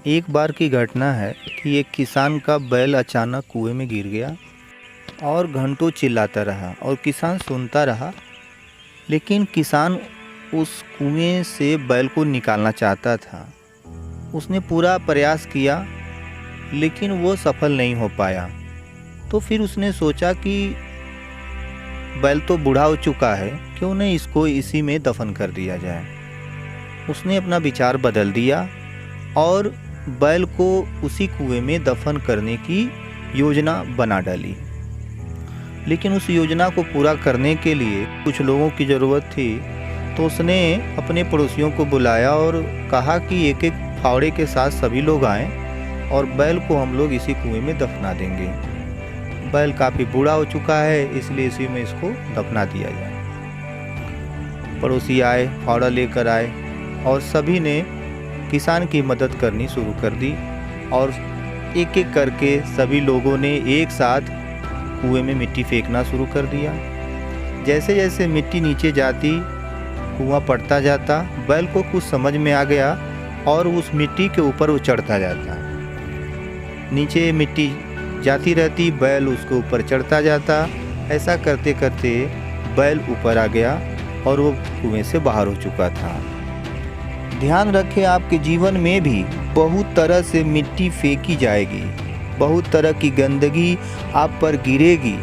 एक बार की घटना है कि एक किसान का बैल अचानक कुएं में गिर गया और घंटों चिल्लाता रहा और किसान सुनता रहा। लेकिन किसान उस कुएं से बैल को निकालना चाहता था। उसने पूरा प्रयास किया लेकिन वो सफल नहीं हो पाया। तो फिर उसने सोचा कि बैल तो बूढ़ा हो चुका है, क्यों नहीं इसको इसी में दफन कर दिया जाए। उसने अपना विचार बदल दिया और बैल को उसी कुएं में दफन करने की योजना बना डाली। लेकिन उस योजना को पूरा करने के लिए कुछ लोगों की ज़रूरत थी। तो उसने अपने पड़ोसियों को बुलाया और कहा कि एक एक फावड़े के साथ सभी लोग आएं और बैल को हम लोग इसी कुएं में दफना देंगे। बैल काफ़ी बूढ़ा हो चुका है, इसलिए इसी में इसको दफना दिया जाए। पड़ोसी आए, फावड़ा लेकर आए और सभी ने किसान की मदद करनी शुरू कर दी और एक एक करके सभी लोगों ने एक साथ कुएं में मिट्टी फेंकना शुरू कर दिया। जैसे जैसे मिट्टी नीचे जाती, कुआं पड़ता जाता। बैल को कुछ समझ में आ गया और उस मिट्टी के ऊपर वो चढ़ता जाता। नीचे मिट्टी जाती रहती, बैल उसके ऊपर चढ़ता जाता। ऐसा करते करते बैल ऊपर आ गया और वो कुएं से बाहर हो चुका था। ध्यान रखें, आपके जीवन में भी बहुत तरह से मिट्टी फेंकी जाएगी, बहुत तरह की गंदगी आप पर गिरेगी।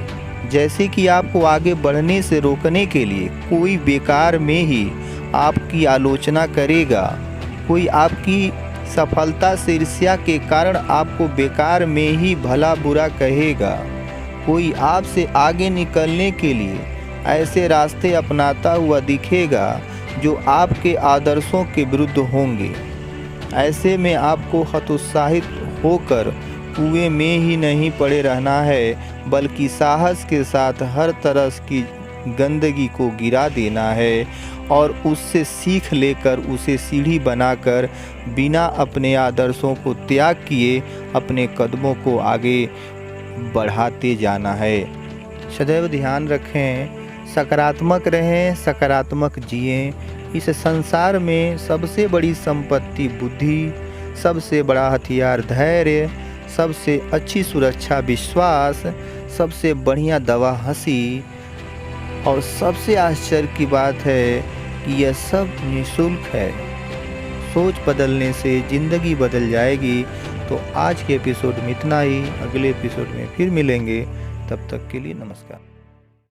जैसे कि आपको आगे बढ़ने से रोकने के लिए कोई बेकार में ही आपकी आलोचना करेगा, कोई आपकी सफलता से ईर्ष्या के कारण आपको बेकार में ही भला बुरा कहेगा, कोई आपसे आगे निकलने के लिए ऐसे रास्ते अपनाता हुआ दिखेगा जो आपके आदर्शों के विरुद्ध होंगे। ऐसे में आपको हतोत्साहित होकर कुएं में ही नहीं पड़े रहना है, बल्कि साहस के साथ हर तरह की गंदगी को गिरा देना है और उससे सीख लेकर उसे सीढ़ी बनाकर बिना अपने आदर्शों को त्याग किए अपने कदमों को आगे बढ़ाते जाना है। सदैव ध्यान रखें, सकारात्मक रहें, सकारात्मक जिएं। इस संसार में सबसे बड़ी संपत्ति बुद्धि, सबसे बड़ा हथियार धैर्य, सबसे अच्छी सुरक्षा विश्वास, सबसे बढ़िया दवा हंसी और सबसे आश्चर्य की बात है कि यह सब निःशुल्क है। सोच बदलने से ज़िंदगी बदल जाएगी। तो आज के एपिसोड में इतना ही। अगले एपिसोड में फिर मिलेंगे, तब तक के लिए नमस्कार।